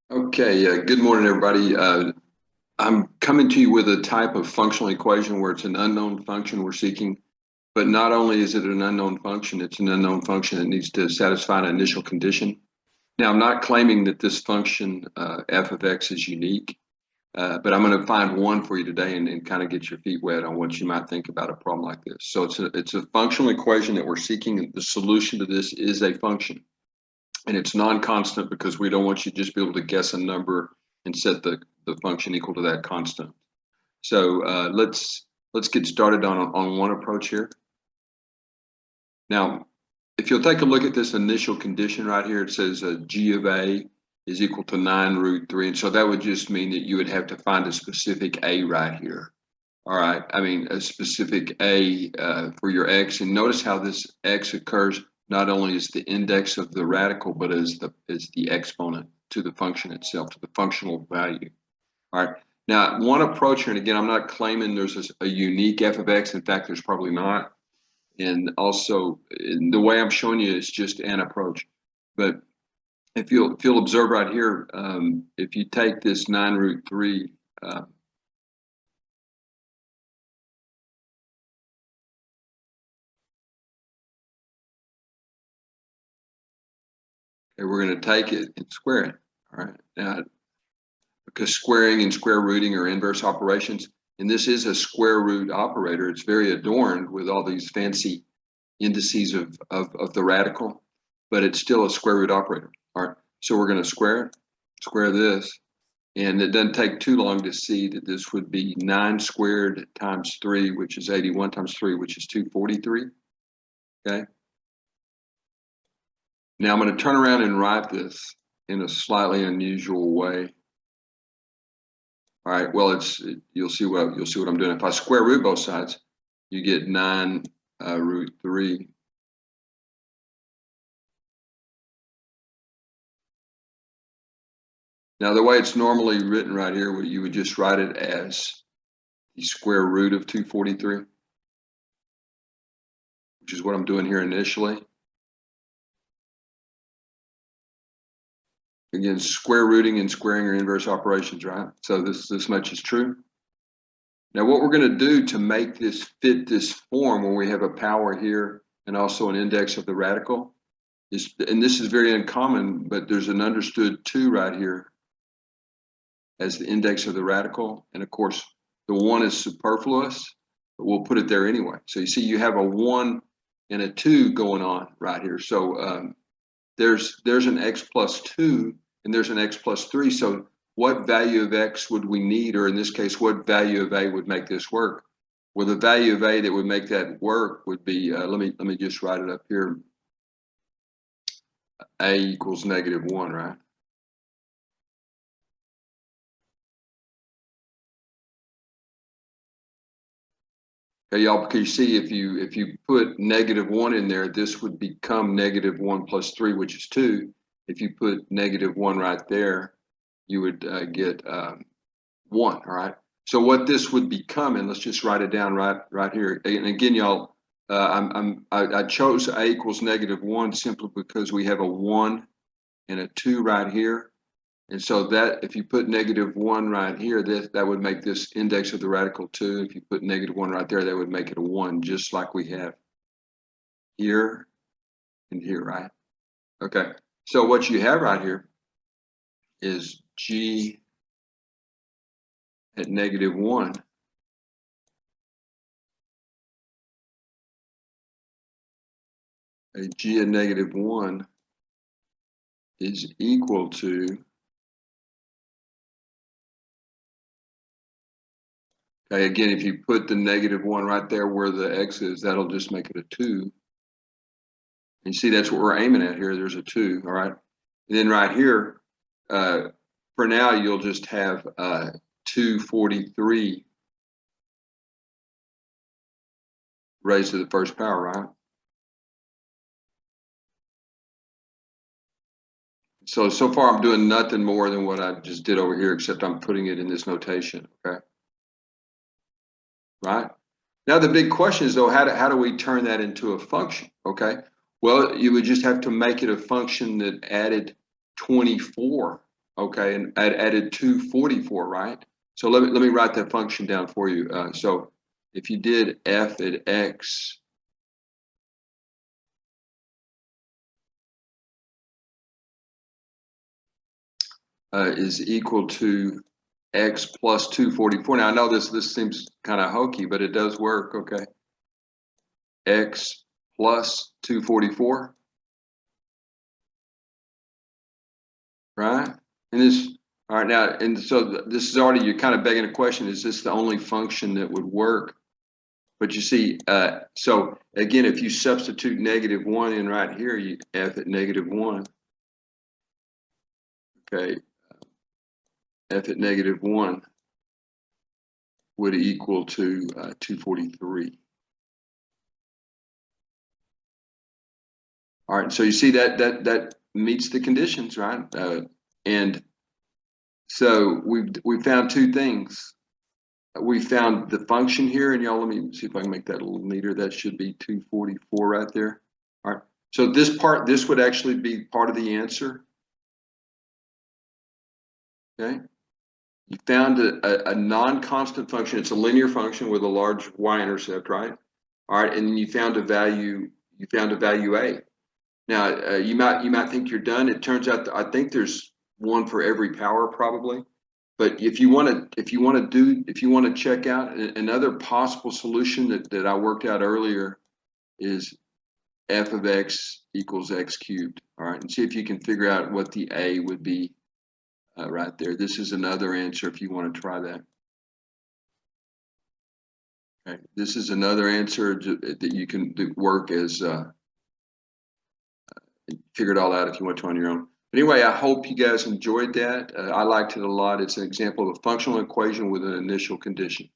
Okay, good morning, everybody. I'm coming to you with a type of functional equation where it's an unknown function we're seeking, but not only is it an unknown function, it's an unknown function that needs to satisfy an initial condition. Now, I'm not claiming that this function f of x is unique, but I'm going to find one for you today and kind of get your feet wet on what you might think about a problem like this. So it's a functional equation that we're seeking, and the solution to this is a function. And it's non-constant because we don't want you to just be able to guess a number and set the function equal to that constant. So let's get started on one approach here. Now, if you'll take a look at this initial condition right here, it says g of a is equal to 9√3. And so that would just mean that you would have to find a specific a right here. All right, I mean a specific a for your x. And notice how this x occurs not only as the index of the radical, but as the exponent to the function itself, to the functional value. All right. Now, one approach here, and again, I'm not claiming there's a unique f of x. In fact, there's probably not. And also, the way I'm showing you is just an approach. But if you'll observe right here, if you take this 9√3, and we're going to take it and square it. All right. Now, because squaring and square rooting are inverse operations, and this is a square root operator. It's very adorned with all these fancy indices of the radical, but it's still a square root operator. All right. So we're going to square this, and it doesn't take too long to see that this would be 9 squared times 3, which is 81 times 3, which is 243. Okay. Now I'm going to turn around and write this in a slightly unusual way. All right. Well, you'll see what I'm doing. If I square root both sides, you get 9√3. Now, the way it's normally written right here, you would just write it as the square root of 243, which is what I'm doing here initially. Again, square rooting and squaring are inverse operations, right? So this much is true. Now, what we're going to do to make this fit this form where we have a power here and also an index of the radical is, and this is very uncommon, but there's an understood 2 right here as the index of the radical. And of course, the 1 is superfluous, but we'll put it there anyway. So you see you have a 1 and a 2 going on right here. So there's an x+2 and there's an x+3. So what value of x would we need, or in this case, what value of a would make this work? Well, the value of a that would make that work would be, let me just write it up here. A equals -1, right? Okay, y'all, because you see, if you put -1 in there, this would become -1 plus 3, which is 2. If you put -1 right there, you would get 1. All right. So what this would become, and let's just write it down right here. And again, y'all, I chose a equals -1 simply because we have a 1 and a 2 right here. And so that if you put -1 right here, that would make this index of the radical 2. If you put -1 right there, that would make it a 1, just like we have here and here, right? Okay. So what you have right here is g at -1. A g at -1 is equal to, okay, again, if you put the -1 right there where the x is, that'll just make it a 2. And you see, that's what we're aiming at here. There's a 2, all right? And then right here, for now, you'll just have 243 raised to the first power, right? So far I'm doing nothing more than what I just did over here, except I'm putting it in this notation, okay? Right? Now the big question is, though, how do we turn that into a function, okay? Well, you would just have to make it a function that added 24 okay, and added 244, right? So let me write that function down for you. So if you did f at x is equal to x plus 244. Now I know this seems kind of hokey, but it does work, okay? X plus 244, right? And this, all right, now, and so this is already, you're kind of begging a question, is this the only function that would work? But you see, so again, if you substitute -1 in right here, you f at -1, okay, f at -1 would equal to 243. All right, so you see that meets the conditions, right? And so we found two things. We found the function here, and y'all, let me see if I can make that a little neater. That should be 244 right there. All right, so this would actually be part of the answer. Okay, you found a non-constant function. It's a linear function with a large y-intercept, right? All right, and you found a value. You found a value a. Now you might think you're done. It turns out I think there's one for every power probably. But if you want to check out another possible solution that I worked out earlier is f of x equals x cubed. All right, and see if you can figure out what the a would be right there. This is another answer if you want to try that. Okay, this is another answer that you can work as figure it all out if you want to on your own. Anyway, I hope you guys enjoyed that. I liked it a lot. It's an example of a functional equation with an initial condition.